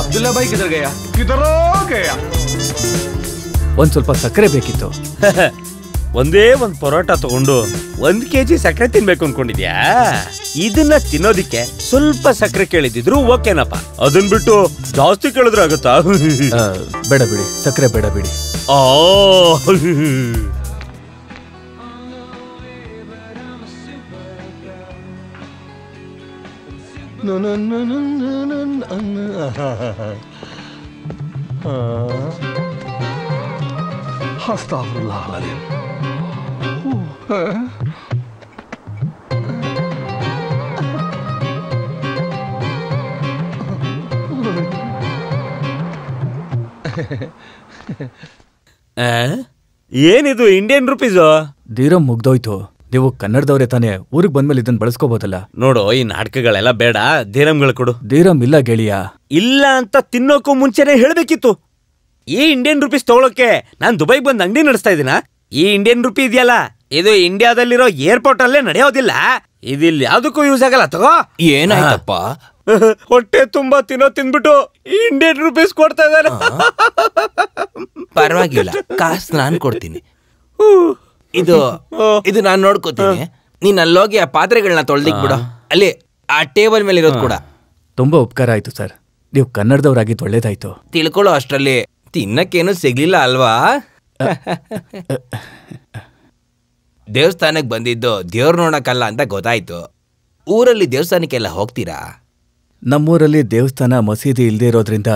ಅಬ್ದುಲ್ಲಾ ಬಾಯ್ ಕಿಧರ್ ಗಯಾ? ಕಿಧರೋ ಗಯಾ? ಒಂದ್ ಸ್ವಲ್ಪ ಸಕ್ಕರೆ ಬೇಕಿತ್ತು. ಒಂದೇ ಒಂದ್ ಪರೋಟ ತಗೊಂಡು 1 kg ಸಕ್ಕರೆ ತಿನ್ಬೇಕು ಅನ್ಕೊಂಡಿದ್ಯಾ? ಇದನ್ನ ತಿನ್ನೋದಿಕ್ಕೆ ಸ್ವಲ್ಪ ಸಕ್ಕರೆ ಕೇಳಿದ್ರು ಓಕೆನಪ್ಪ. ಅದನ್ ಬಿಟ್ಟು ಜಾಸ್ತಿ ಕೇಳಿದ್ರೆ ಆಗುತ್ತಾ? ಬೇಡ ಬಿಡಿ, ಸಕ್ಕರೆ ಬೇಡ ಬಿಡಿ. ಅಸ್ತಾಗ್ಫಿರುಲ್ಲಾಹ್ ಅಲೀಮ್. ಏನಿದು ಇಂಡಿಯನ್ ರುಪೀಸು? ದಿರಂ ಮುಗ್ದೋಯ್ತು. ನೀವು ಕನ್ನಡದವ್ರೆ ತಾನೇ, ಊರಿಗೆ ಬಂದ್ಮೇಲೆ ಇದನ್ನ ಬಳಸ್ಕೋಬಹುದಲ್ಲ. ನೋಡು, ಈ ನಾಟಕಗಳೆಲ್ಲ ಬೇಡ, ದಿರಮ್ಗಳು ಕೊಡು. ದಿರಂ ಇಲ್ಲ ಗೆಳೆಯ. ಇಲ್ಲ ಅಂತ ತಿನ್ನೋಕು ಮುಂಚೆನೆ ಹೇಳ್ಬೇಕಿತ್ತು. ಈ ಇಂಡಿಯನ್ ರುಪೀಸ್ ತಗೊಳಕ್ಕೆ ನಾನ್ ದುಬೈಗೆ ಬಂದ್ ಅಂಗಡಿ ನಡೆಸ್ತಾ ಇದೀನ. ಈ ಇಂಡಿಯನ್ ರುಪಿ ಇದೆಯಲ್ಲ, ಇದು ಇಂಡಿಯಾದಲ್ಲಿರೋ ಏರ್ಪೋರ್ಟ್ ಅಲ್ಲೇ ನಡೆಯೋದಿಲ್ಲ. ಇದಿಲ್ಲಿ ಯಾವ್ದಕ್ಕೂ ಯೂಸ್ ಆಗಲ್ಲ. ತಗೋ. ಏನಾಯ್ತಪ್ಪ? ಹೊಟ್ಟೆ ತುಂಬಾ ತಿನ್ಬಿಟ್ಟು ಇಂಡಿಯನ್ ರುಪೀಸ್ ಕೊಡ್ತಾ ಇದ್ದಾರೆ. ಪರವಾಗಿಲ್ಲ, ಕಾಸು ನಾನ್ ಕೊಡ್ತೀನಿ. ಇದು ನಾನ್ ನೋಡ್ಕೋತೀನಿ. ನೀನ್ ಅಲ್ಲೋಗಿ ಆ ಪಾತ್ರೆಗಳನ್ನ ತೊಳ್ದಿಕ್ ಬಿಡು. ಅಲ್ಲಿ ಆ ಟೇಬಲ್ ಮೇಲೆ ಇರೋದು ಕೂಡ. ತುಂಬಾ ಉಪಕಾರ ಆಯ್ತು ಸರ್, ನೀವು ಕನ್ನಡದವ್ರಾಗಿದ್ದು ಒಳ್ಳೇದಾಯ್ತು. ತಿಳ್ಕೊಳ್ಳೋ ಅಷ್ಟ್ರಲ್ಲಿ ತಿನ್ನಕ್ಕೇನು ಸಿಗ್ಲಿಲ್ಲ ಅಲ್ವಾ? ದೇವಸ್ಥಾನಕ್ಕೆ ಬಂದಿದ್ದು ದೇವ್ರ ನೋಡಕ್ಕಲ್ಲ ಅಂತ ಗೊತ್ತಾಯ್ತು. ಊರಲ್ಲಿ ದೇವಸ್ಥಾನಕ್ಕೆಲ್ಲ ಹೋಗ್ತೀರಾ? ನಮ್ಮೂರಲ್ಲಿ ದೇವಸ್ಥಾನ ಮಸೀದಿ ಇಲ್ದೇ ಇರೋದ್ರಿಂದ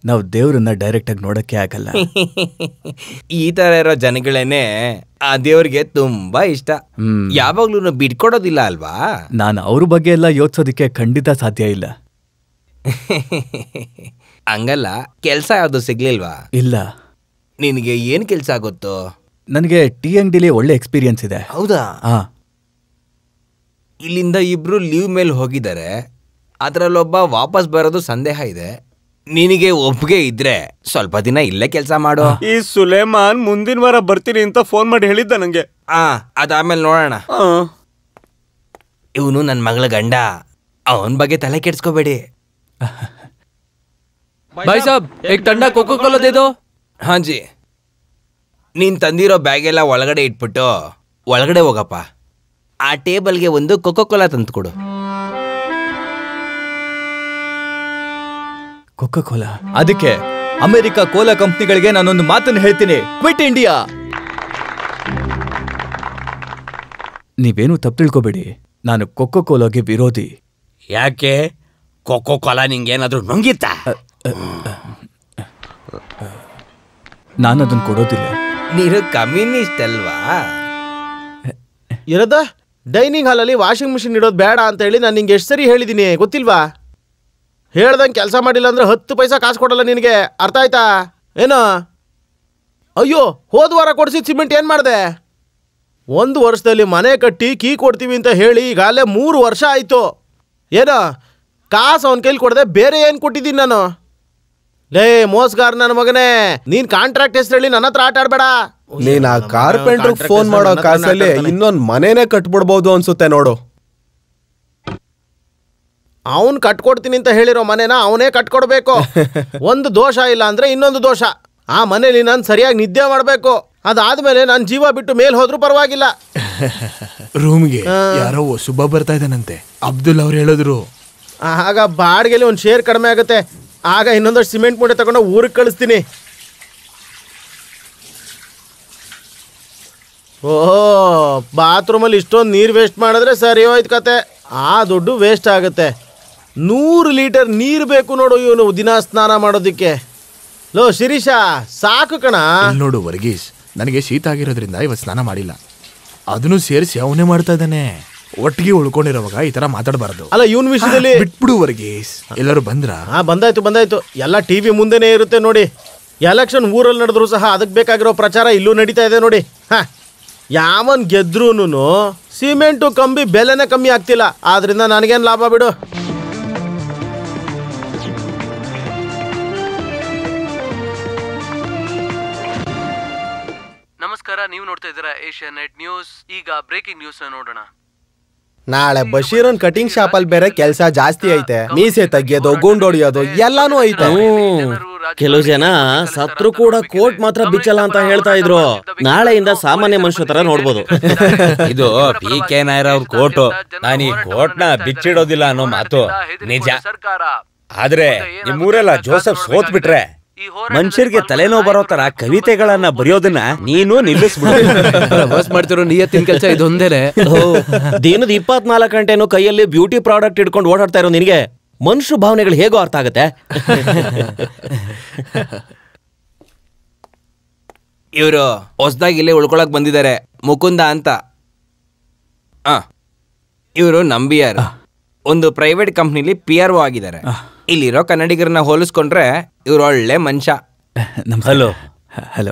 ನಾವು ದೇವ್ರನ್ನ ಡೈರೆಕ್ಟ್ ಆಗಿ ನೋಡಕ್ಕೆ ಆಗಲ್ಲ. ಈ ತರ ಇರೋ ಜನಗಳೇನೆ ಆ ದೇವ್ರಿಗೆ ತುಂಬಾ ಇಷ್ಟ. ಯಾವಾಗ್ಲೂ ಬಿಟ್ಕೊಡೋದಿಲ್ಲ ಅಲ್ವಾ? ನಾನು ಅವ್ರ ಬಗ್ಗೆ ಎಲ್ಲ ಯೋಚಿಸೋದಿಕ್ಕೆ ಖಂಡಿತ ಸಾಧ್ಯ ಇಲ್ಲ. ಹಂಗಲ್ಲ, ಕೆಲ್ಸ ಯಾವ್ದು ಸಿಗ್ಲಿಲ್ವಾ? ಇಲ್ಲ. ನಿನಗೆ ಏನ್ ಕೆಲ್ಸ ಗೊತ್ತು? ನನಗೆ ಟೀ ಅಂಗಡಿಲಿ ಒಳ್ಳೆ ಎಕ್ಸ್ಪೀರಿಯನ್ಸ್ ಇದೆ. ಹೌದಾ? ಇಲ್ಲಿಂದ ಇಬ್ರು ಲೀವ್ ಮೇಲೆ ಹೋಗಿದ್ದಾರೆ. ಅದ್ರಲ್ಲೊಬ್ಬ ವಾಪಸ್ ಬರೋದು ಸಂದೇಹ ಇದೆ. ನಿನಗೆ ಒಪ್ಪಿಗೆ ಇದ್ರೆ ಸ್ವಲ್ಪ ದಿನ ಇಲ್ಲೇ ಕೆಲ್ಸ ಮಾಡು. ಈ ಸುಲೇಮಾನ್ ಮುಂದಿನ ವಾರ ಬರ್ತೀನಿ ಅಂತ ಫೋನ್ ಮಾಡಿ ಹೇಳಿದ್ದ ನಂಗೆ. ಅದಾದ್ಮೇಲೆ ನೋಡೋಣ. ಇವನು ನನ್ ಮಗಳ ಗಂಡ, ಅವನ್ ಬಗ್ಗೆ ತಲೆ ಕೆಡ್ಸ್ಕೋಬೇಡಿ. भाई साहब एक ठंडा कोको कोला दे दो। हाँ जी, ನೀನ್ ತಂದಿರೋ ಬ್ಯಾಗ್ ಎಲ್ಲ ಒಳಗಡೆ ಇಟ್ಬಿಟ್ಟು ಒಳಗಡೆ ಹೋಗಪ್ಪ. ಆ ಟೇಬಲ್ಗೆ ಒಂದು ಕೋಕೋ ಕೋಲಾ ತಂದು ಕೊಡು. Cocoa Cola? ಅದಕ್ಕೆ ಅಮೆರಿಕ ಕೋಲಾ ಕಂಪ್ನಿಗಳಿಗೆ ನಾನೊಂದು ಮಾತನ್ನು ಹೇಳ್ತೀನಿ, ಕ್ವಿಟ್ ಇಂಡಿಯಾ. ನೀವೇನು ತಪ್ಪು ತಿಳ್ಕೊಬೇಡಿ, ನಾನು ಕೋಕೋ ಕೋಲಾಗೆ ವಿರೋಧಿ. ಯಾಕೆ? ಕೋಕೋ ಕೋಲಾ ನಿಂಗೇನಾದ್ರೂ ನುಂಗಿತ್ತ? ನಾನು ಅದನ್ನು ಕೊಡೋದಿಲ್ಲ. ನೀನು ಕಮ್ಯುನಿಸ್ಟ್ ಅಲ್ವಾ? ಇರದ ಡೈನಿಂಗ್ ಹಾಲಲ್ಲಿ ವಾಷಿಂಗ್ ಮಿಷಿನ್ ಇಡೋದು ಬೇಡ ಅಂತ ಹೇಳಿ ನಾನು ನಿಂಗೆ ಎಷ್ಟು ಸರಿ ಹೇಳಿದ್ದೀನಿ ಗೊತ್ತಿಲ್ವಾ? ಹೇಳ್ದಂಗೆ ಕೆಲಸ ಮಾಡಿಲ್ಲ ಅಂದ್ರೆ 10 ಪೈಸಾ ಕಾಸು ಕೊಡಲ್ಲ ನಿನಗೆ, ಅರ್ಥ ಆಯ್ತಾ? ಏನೋ? ಅಯ್ಯೋ, ಹೋದ ವಾರ ಕೊಡಿಸಿದ ಸಿಮೆಂಟ್ ಏನು ಮಾಡಿದೆ? 1 ವರ್ಷದಲ್ಲಿ ಮನೆ ಕಟ್ಟಿ ಕೀ ಕೊಡ್ತೀವಿ ಅಂತ ಹೇಳಿ ಈಗಾಗಲೇ 3 ವರ್ಷ ಆಯಿತು. ಏನೋ ಕಾಸು ಅವನ ಕೈಲಿ ಕೊಡದೆ ಬೇರೆ ಏನು ಕೊಟ್ಟಿದ್ದೀನಿ ನಾನು? ಲೇ ಮೋಸ್ಗಾರ ನನ್ನ ಮಗನೇ, ನೀನ್ ಕಾಂಟ್ರಾಕ್ಟ್ ಹೆಸರು ಹೇಳಿ ನನ್ನ ಹತ್ರ ಆಟ ಆಡ್ಬೇಡ. ನೀನ್ ಆ ಕಾರ್ಪೆಂಟರ್ ಫೋನ್ ಮಾಡೋ ಕಾಸಲ್ಲಿ ಇನ್ನೊಂದು ಮನೇನೆ ಕಟ್ಬಿಡ್ಬೋದು ಅನ್ಸುತ್ತೆ ನೋಡು. ಅವನ್ ಕಟ್ಕೊಡ್ತೀನಿ ಅಂತ ಹೇಳಿರೋ ಮನೇನ ಅವನೇ ಕಟ್ಕೊಡ್ಬೇಕು. ಒಂದು ದೋಷ ಇಲ್ಲ ಅಂದ್ರೆ ಇನ್ನೊಂದು ದೋಷ. ಆ ಮನೇಲಿ ನಾನು ಸರಿಯಾಗಿ ನಿದ್ದೆ ಮಾಡಬೇಕು. ಅದಾದ್ಮೇಲೆ ನಾನು ಜೀವ ಬಿಟ್ಟು ಮೇಲ್ ಹೋದ್ರೂ ಪರವಾಗಿಲ್ಲ. ರೂಮ್ಗೆ ಯಾರೋ ಶುಭ ಬರ್ತಾ ಇದ್ದಾನಂತೆ, ಅಬ್ದುಲ್ ಅವ್ರು ಹೇಳಿದ್ರು. ಆಗ ಬಾಡಿಗೆಲಿ ಒಂದು ಶೇರ್ ಕಡಿಮೆ ಆಗುತ್ತೆ. ಆಗ ಇನ್ನೊಂದಷ್ಟು ಸಿಮೆಂಟ್ ಮೂಟೆ ತಗೊಂಡು ಊರಿಗೆ ಕಳಿಸ್ತೀನಿ. ಓಹೋ, ಬಾತ್ರೂಮಲ್ಲಿ ಇಷ್ಟೊಂದು ನೀರು ವೇಸ್ಟ್ ಮಾಡಿದ್ರೆ ಸರಿ ಹೋಯ್ತು ಕತೆ. ಆ ದುಡ್ಡು ವೇಸ್ಟ್ ಆಗುತ್ತೆ. 100 ಲೀಟರ್ ನೀರು ಬೇಕು ನೋಡು ಇವನು ದಿನ ಸ್ನಾನ ಮಾಡೋದಕ್ಕೆ. ಲೋ ಶಿರೀಷ, ಸಾಕು ಕಣ. ನೋಡು ವರ್ಗೀಸ್, ನನಗೆ ಶೀತ ಆಗಿರೋದ್ರಿಂದ ಇವತ್ತು ಸ್ನಾನ ಮಾಡಿಲ್ಲ. ಅದನ್ನು ಸೇರಿಸಿ ಅವನೇ ಮಾಡ್ತಾ ಇದ್ದಾನೆ. ಒಟ್ಟಿಗೆ ಉಳ್ಕೊಂಡಿರೋವಾಗ ಈ ತರ ಮಾತಾಡಬಾರ್ದು. ಅಲ್ಲ, ಇವನ್ ವಿಷಯದಲ್ಲಿ ಬಿಟ್ಬಿಡು ವರ್ಗೀಸ್. ಎಲ್ಲರೂ ಬಂದ್ರ? ಬಂದಾಯ್ತು. ಎಲ್ಲ ಟಿವಿ ಮುಂದೆನೇ ಇರುತ್ತೆ ನೋಡಿ. ಎಲೆಕ್ಷನ್ ಊರಲ್ಲಿ ನಡೆದ್ರು ಸಹ ಅದಕ್ಕೆ ಬೇಕಾಗಿರೋ ಪ್ರಚಾರ ಇಲ್ಲೂ ನಡೀತಾ ಇದೆ ನೋಡಿ. ಯಾವನ್ ಗೆದ್ರೂನು ಸಿಮೆಂಟು ಕಂಬಿ ಬೆಲೆನೇ ಕಮ್ಮಿ ಆಗ್ತಿಲ್ಲ. ಆದ್ರಿಂದ ನನಗೇನು ಲಾಭ ಬಿಡು. ನಮಸ್ಕಾರ, ನೀವು ನೋಡ್ತಾ ಇದ್ದೀರಾ ಏಷ್ಯಾ ನೆಟ್ ನ್ಯೂಸ್. ಈಗ ಬ್ರೇಕಿಂಗ್ ನ್ಯೂಸ್ ನೋಡೋಣ. ನಾಳೆ ಬಶೀರನ್ ಕಟಿಂಗ್ ಶಾಪ್ ಅಲ್ಲಿ ಬೇರೆ ಕೆಲ್ಸ ಜಾಸ್ತಿ ಐತೆ. ಮೀಸೆ ತೆಗಿಯೋದು, ಗುಂಡೊಡಿಯೋದು ಎಲ್ಲಾನು ಐತೆ. ಕೆಲವು ಜನ ಸತ್ರು ಕೂಡ ಕೋಟ್ ಮಾತ್ರ ಬಿಚ್ಚಲ್ಲ ಅಂತ ಹೇಳ್ತಾ ಇದ್ರು. ನಾಳೆಯಿಂದ ಸಾಮಾನ್ಯ ಮನುಷ್ಯ ತರ ನೋಡ್ಬೋದು. ಇದು PK ನಾಯರ್ ಅವ್ರ ಕೋಟು. ನಾನು ಈ ಕೋಟ್ನ ಬಿಚ್ಚಿಡೋದಿಲ್ಲ ಅನ್ನೋ ಮಾತು ನಿಜ. ಆದ್ರೆ ನಿಮ್ಮೂರೆಲ್ಲ ಜೋಸೆಫ್ ಸೋತ್ ಬಿಟ್ರೆ ಮನುಷ್ಯರಿಗೆ ತಲೆನೋವು ಬರೋ ತರ ಕವಿತೆಗಳನ್ನ ಬರೆಯೋದನ್ನ ನೀನು ನಿಲ್ಲಿಸ್ಬಿಡು. ಮಾಡ್ತಿರೋ ನಿಯತ್ತಿನ ಕೆಲಸ ಇದೊಂದೇನೆ. ದಿನದ 24 ಗಂಟೆನೂ ಕೈಯಲ್ಲಿ ಬ್ಯೂಟಿ ಪ್ರಾಡಕ್ಟ್ ಇಟ್ಕೊಂಡು ಓಡಾಡ್ತಾ ಇರೋ ನಿನಗೆ ಮನುಷ್ಯ ಭಾವನೆಗಳು ಹೇಗೋ ಅರ್ಥ ಆಗತ್ತೆ? ಇವರು ಹೊಸದಾಗಿ ಇಲ್ಲೇ ಉಳ್ಕೊಳಕ್ ಬಂದಿದ್ದಾರೆ, ಮುಕುಂದ ಅಂತ. ಇವರು ನಂಬಿಯಾರ್, ಒಂದು ಪ್ರೈವೇಟ್ ಕಂಪ್ನಿಲಿ PRO ಆಗಿದ್ದಾರೆ. ಇಲ್ಲಿರೋ ಕನ್ನಡಿಗರನ್ನ ಹೋಲಿಸ್ಕೊಂಡ್ರೆ ಇವ್ರು ಒಳ್ಳೆ ಮನುಷ್ಯ. ಹಲೋ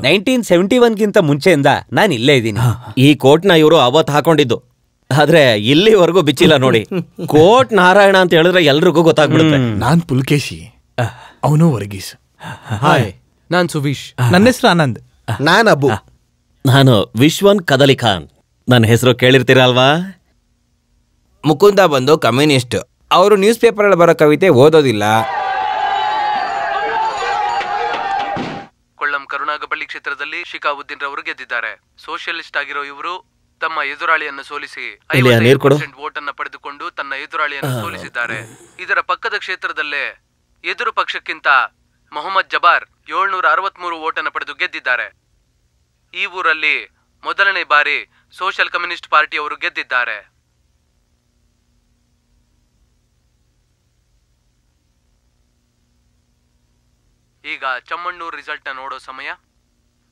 1971ಗಿಂತ ಮುಂಚೆಯಿಂದ ನಾನು ಇಲ್ಲೇ ಇದ್ದೀನಿ. ಈ ಕೋಟ್ನ ಇವರು ಅವತ್ ಹಾಕೊಂಡಿದ್ದು, ಆದ್ರೆ ಇಲ್ಲಿವರೆಗೂ ಬಿಚ್ಚಿಲ್ಲ ನೋಡಿ. ಕೋಟ್ ನಾರಾಯಣ ಅಂತ ಹೇಳಿದ್ರೆ ಎಲ್ರಿಗೂ ಗೊತ್ತಾಗ್ಬಿಡುತ್ತೆ. ನಾನ್ ಪುಲ್ಕೇಶಿ, ಅವನು ವರ್ಗೀಸ್. ಹಾಯ್, ನಾನ್ ಸುವೀಶ್. ನನ್ನ ಹೆಸರು ಆನಂದ್. ನಾನ್ ಅಬು. ನಾನು ವಿಶ್ವನ್ ಕದಲಿ ಖಾನ್. ನನ್ನ ಹೆಸರು ಕೇಳಿರ್ತೀರಲ್ವಾ? ಮುಕುಂದ ಬಂದು ಕಮ್ಯುನಿಸ್ಟ್. ಅವರು ನ್ಯೂಸ್ ಪೇಪರ್ ಬರೋ ಕವಿತೆ ಓದೋದಿಲ್ಲ. ಕೊಳ್ಳಂ ಕರುಣಾಗಪಳ್ಳಿ ಕ್ಷೇತ್ರದಲ್ಲಿ ಶಿಕಾವುದ್ದೀನ್ ರವರು ಗೆದ್ದಿದ್ದಾರೆ. ಸೋಷಿಯಲಿಸ್ಟ್ ಆಗಿರೋ ಇವರು ತಮ್ಮ ಎದುರಾಳಿಯನ್ನು ಸೋಲಿಸಿ 50% ವೋಟ್ ಅನ್ನು ಪಡೆದುಕೊಂಡು ತನ್ನ ಎದುರಾಳಿಯನ್ನು ಸೋಲಿಸಿದ್ದಾರೆ. ಇದರ ಪಕ್ಕದ ಕ್ಷೇತ್ರದಲ್ಲೇ ಎದುರು ಪಕ್ಷಕ್ಕಿಂತ ಮೊಹಮ್ಮದ್ ಜಬಾರ್ 763 ವೋಟ್ ಅನ್ನು ಪಡೆದು ಗೆದ್ದಿದ್ದಾರೆ. ಈ ಊರಲ್ಲಿ ಮೊದಲನೇ ಬಾರಿ ಸೋಷಿಯಲ್ ಕಮ್ಯುನಿಸ್ಟ್ ಪಾರ್ಟಿಯವರು ಗೆದ್ದಿದ್ದಾರೆ. ಈಗ ಚಮ್ಮಣ್ಣೂರ್ ರಿಸಲ್ಟ್ ನ ನೋಡೋ ಸಮಯ.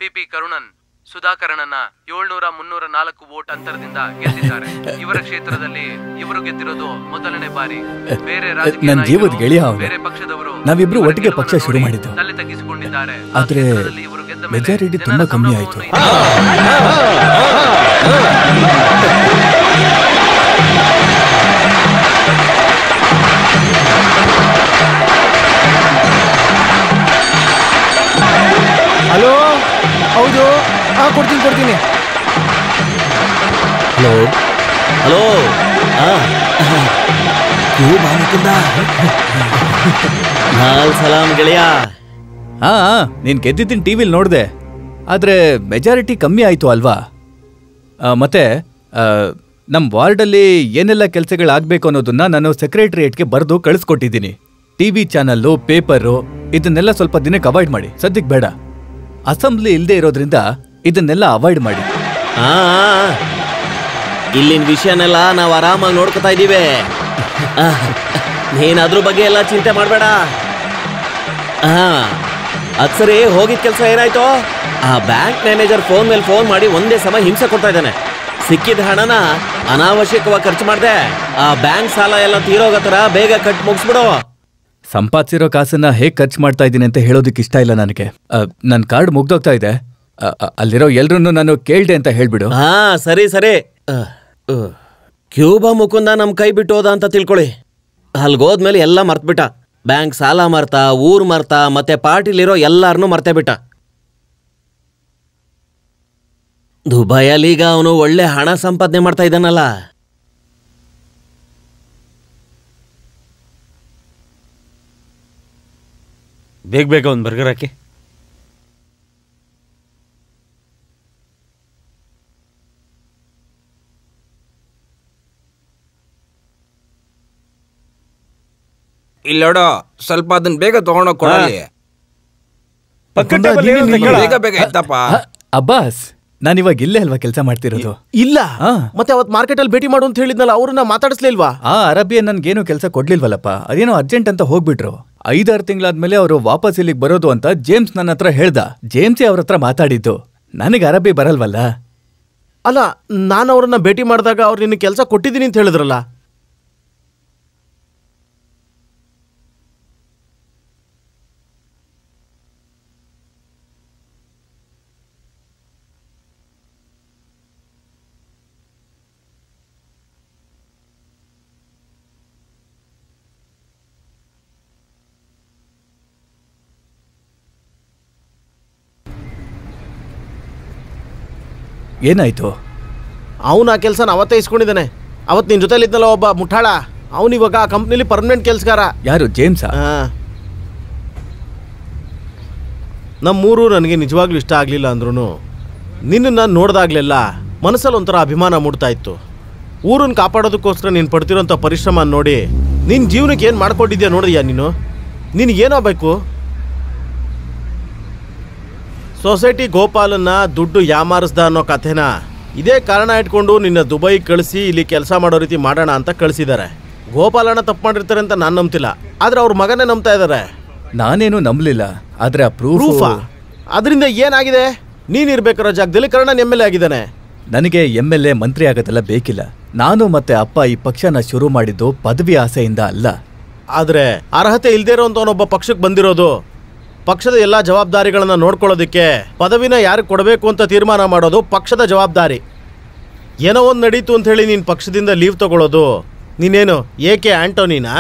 PP ಕರುಣನ್ ಸುಧಾಕರನನ್ನ 700-304 ವೋಟ್ ಅಂತರದಿಂದ ಗೆದ್ದಿದ್ದಾರೆ. ಇವರ ಕ್ಷೇತ್ರದಲ್ಲಿ ಇವರು ಗೆದ್ದಿರೋದು ಮೊದಲನೇ ಬಾರಿ. ಬೇರೆ ಬೇರೆ ಪಕ್ಷದವರು ನಾವಿಬ್ರು ಒಟ್ಟಿಗೆ ಪಕ್ಷ ಶುರು ಮಾಡಿದ್ದು, ತಲೆ ತಗ್ಗಿಸಿಕೊಂಡಿದ್ದಾರೆ. ಆದ್ರೆ ಮೆಜಾರಿಟಿ ತುಂಬಾ ಕಮ್ಮಿ ಆಯ್ತು. ಹಲೋ, ಹೌದು, ಕೊಡ್ತೀನಿ. ಹಲೋ ಹಲೋ, ಸಲಾಂ ಗೆಳೆಯ. ನೀನ್ ಗೆದ್ದಿದ್ದೀನಿ ಟಿವಿಲ್ ನೋಡ್ದೆ, ಆದ್ರೆ ಮೆಜಾರಿಟಿ ಕಮ್ಮಿ ಆಯ್ತು ಅಲ್ವಾ? ಮತ್ತೆ ನಮ್ ವಾರ್ಡಲ್ಲಿ ಏನೆಲ್ಲ ಕೆಲಸಗಳಾಗಬೇಕು ಅನ್ನೋದನ್ನ ನಾನು ಸೆಕ್ರೆಟರಿಯೇಟ್ಗೆ ಬರೆದು ಕಳಿಸ್ಕೊಟ್ಟಿದ್ದೀನಿ. ಟಿವಿ ಚಾನಲ್ಲು, ಪೇಪರು ಇದನ್ನೆಲ್ಲ ಸ್ವಲ್ಪ ದಿನಕ್ಕೆ ಅವಾಯ್ಡ್ ಮಾಡಿ. ಸದ್ಯಕ್ಕೆ ಬೇಡ. ಅಸೆಂಬ್ಲಿ ಇಲ್ಲದೆ ಇರೋದ್ರಿಂದ ಇದನ್ನೆಲ್ಲ ಅವಾಯ್ಡ್ ಮಾಡಿ. ಇಲ್ಲಿನ ವಿಷಯನೆಲ್ಲ ನಾವು ಆರಾಮಾಗಿ ನೋಡ್ಕೊತಾ ಇದ್ದೀವಿ. ನೀನ್ ಅದ್ರ ಬಗ್ಗೆ ಎಲ್ಲ ಚಿಂತೆ ಮಾಡಬೇಡ. ಅದ್ ಸರಿ, ಹೋಗಿದ್ ಕೆಲಸ ಏನಾಯ್ತು? ಆ ಬ್ಯಾಂಕ್ ಮ್ಯಾನೇಜರ್ ಫೋನ್ ಮೇಲೆ ಫೋನ್ ಮಾಡಿ ಒಂದೇ ಸಮ ಹಿಂಸೆ ಕೊಡ್ತಾ ಇದ್ದಾನೆ. ಸಿಕ್ಕಿದ ಹಣನ ಅನಾವಶ್ಯಕವಾಗಿ ಖರ್ಚು ಮಾಡ್ದೆ. ಆ ಬ್ಯಾಂಕ್ ಸಾಲ ಎಲ್ಲ ತೀರೋಗೋ ತರ ಬೇಗ ಕಟ್ ಮುಗಿಸ್ಬಿಡು. ಸಂಪಾದಿಸಿರೋ ಕಾಸನ್ನ ಹೇಗ್ ಖರ್ಚು ಮಾಡ್ತಾ ಇದ್ದೀನಿ ಅಂತ ಹೇಳೋದಕ್ಕೆ ಇಷ್ಟ ಇಲ್ಲ ನನಗೆ. ನನ್ನ ಕಾರ್ಡ್ ಮುಗ್ದೋಗ್ತಾ ಇದೆ. ಅಲ್ಲಿರೋ ಎಲ್ರನ್ನೂ ನಾನು ಕೇಳ್ದೆ ಅಂತ ಹೇಳ್ಬಿಡು. ಸರಿ. ಕ್ಯೂಬಾ ಮುಕುಂದ ನಮ್ ಕೈ ಬಿಟ್ಟು ಹೋದ ಅಂತ ತಿಳ್ಕೊಳ್ಳಿ. ಅಲ್ಗೋದ್ಮೇಲೆ ಎಲ್ಲ ಮರ್ತ್ಬಿಟ್ಟ. ಬ್ಯಾಂಕ್ ಸಾಲ ಮರ್ತ, ಊರ್ ಮರ್ತ, ಮತ್ತೆ ಪಾರ್ಟಿಲಿರೋ ಎಲ್ಲಾರನ್ನೂ ಮರ್ತೇ ಬಿಟ್ಟ. ದುಬೈಯಲ್ಲೀಗ ಅವನು ಒಳ್ಳೆ ಹಣ ಸಂಪಾದನೆ ಮಾಡ್ತಾ ಇದ್ದಾನಲ್ಲ. ಬೇಗ ಒಂದು ಬರ್ಗರ್ ಹಾಕಿ. ಇಲ್ಲೋಡೋ, ಸ್ವಲ್ಪ ಅದನ್ನ ಬೇಗ ತಗೊಂಡೋಗ್ ಕೊಡಲಿ. ಬೇಗ ಎತ್ತಪ್ಪ. ಅಬ್ಬಾಸ್, ನಾನಿವಾಗ ಇಲ್ಲೇ ಅಲ್ವಾ ಕೆಲಸ ಮಾಡ್ತಿರೋದು? ಇಲ್ಲ, ಮತ್ತೆ ಅವತ್ ಮಾರ್ಕೆಟ್ ಅಲ್ಲಿ ಭೇಟಿ ಮಾಡು ಅಂತ ಹೇಳಿದ್ನಲ್ಲ, ಅವ್ರನ್ನ ಮಾತಾಡಿಸ್ಲಿಲ್ವಾ? ಅರಬಿಯನ್ ನನ್ಗೇನು ಕೆಲಸ ಕೊಡ್ಲಿಲ್ವಲ್ಲಪ್ಪ. ಅದೇನೋ ಅರ್ಜೆಂಟ್ ಅಂತ ಹೋಗ್ಬಿಟ್ರು. 5-6 ತಿಂಗಳಾದ್ಮೇಲೆ ಅವರು ವಾಪಸ್ ಇಲ್ಲಿಗೆ ಬರೋದು ಅಂತ ಜೇಮ್ಸ್ ನನ್ನ ಹತ್ರ ಹೇಳ್ದ. ಜೇಮ್ಸೇ ಅವ್ರ ಹತ್ರ ಮಾತಾಡಿದ್ದು. ನನಗೆ ಅರಬಿ ಬರಲ್ವಲ್ಲ. ಅಲ್ಲ, ನಾನು ಅವ್ರನ್ನ ಭೇಟಿ ಮಾಡಿದಾಗ ಅವ್ರು ನಿನ್ನ ಕೆಲಸ ಕೊಟ್ಟಿದ್ದೀನಿ ಅಂತ ಹೇಳಿದ್ರಲ್ಲ. ಏನಾಯ್ತು? ಅವನು ಆ ಕೆಲಸನ ಅವತ್ತೇ ಇಸ್ಕೊಂಡಿದ್ದಾನೆ. ಅವತ್ತು ನಿನ್ನ ಜೊತೆಲಿದ್ದಲ್ಲ ಒಬ್ಬ ಮುಠಾಳ, ಅವನಿವಾಗ ಆ ಕಂಪ್ನಿಲಿ ಪರ್ಮನೆಂಟ್ ಕೆಲಸಗಾರ. ಯಾರು, ಜೇಮ್ಸಾ? ನಮ್ಮೂರು ನನಗೆ ನಿಜವಾಗ್ಲೂ ಇಷ್ಟ ಆಗಲಿಲ್ಲ ಅಂದ್ರೂ ನಿನ್ನನ್ನು ನೋಡ್ದಾಗ್ಲೆಲ್ಲ ಮನಸ್ಸಲ್ಲಿ ಒಂಥರ ಅಭಿಮಾನ ಮೂಡ್ತಾ ಇತ್ತು. ಊರನ್ನು ಕಾಪಾಡೋದಕ್ಕೋಸ್ಕರ ನೀನು ಪಡ್ತಿರೋಂಥ ಪರಿಶ್ರಮ ನೋಡಿ ನಿನ್ನ ಜೀವನಕ್ಕೆ ಏನು ಮಾಡ್ಕೊಂಡಿದ್ಯಾ ನೋಡಿದ್ಯಾ ನೀನು? ನಿನಗೇನೋ ಬೇಕು? ಸೊಸೈಟಿ ಗೋಪಾಲನ್ನ ದುಡ್ಡು ಯಾಮಾರಿಸ್ದ ಅನ್ನೋ ಕಥೆನ ಇದೇ ಕಾರಣ ಇಟ್ಕೊಂಡು ನಿನ್ನ ದುಬೈ ಕಳಿಸಿ ಇಲ್ಲಿ ಕೆಲಸ ಮಾಡೋ ರೀತಿ ಮಾಡೋಣ ಅಂತ ಕಳಿಸಿದ್ದಾರೆ. ಗೋಪಾಲಣ್ಣ ತಪ್ಪು ಮಾಡಿರ್ತಾರೆ ಅಂತ ನಾನು ನಂಬ್ತಿಲ್ಲ, ಆದರೆ ಅವ್ರ ಮಗನೇ ನಂಬ್ತಾ ಇದ್ದಾರೆ. ನಾನೇನು ನಂಬಲಿಲ್ಲ, ಆದರೆ ಆ ಪ್ರೂಫಾ? ಅದರಿಂದ ಏನಾಗಿದೆ? ನೀನಿರ್ಬೇಕಾರೋ ಜಾಗದಲ್ಲಿ ಕರ್ಣನ್ MLA ಆಗಿದ್ದಾನೆ. ನನಗೆ MLA ಮಂತ್ರಿ ಆಗೋದೆಲ್ಲ ಬೇಕಿಲ್ಲ. ನಾನು ಮತ್ತೆ ಅಪ್ಪ ಈ ಪಕ್ಷನ ಶುರು ಮಾಡಿದ್ದು ಪದವಿ ಆಸೆಯಿಂದ ಅಲ್ಲ. ಆದರೆ ಅರ್ಹತೆ ಇಲ್ದೇ ಇರೋಂಥವನೊಬ್ಬ ಪಕ್ಷಕ್ಕೆ ಬಂದಿರೋದು ಪಕ್ಷದ ಎಲ್ಲ ಜವಾಬ್ದಾರಿಗಳನ್ನ ನೋಡ್ಕೊಳ್ಳೋದಕ್ಕೆ. ಪದವಿನ ಯಾರಿಗೆ ಕೊಡಬೇಕು ಅಂತ ತೀರ್ಮಾನ ಮಾಡೋದು ಪಕ್ಷದ ಜವಾಬ್ದಾರಿ. ಏನೋ ಒಂದು ನಡೀತು ಅಂತ ಹೇಳಿ ನೀನು ಪಕ್ಷದಿಂದ ಲೀವ್ ತಗೊಳ್ಳೋದು ನೀನೇನು AK ಆಂಟೋನಿನಾ?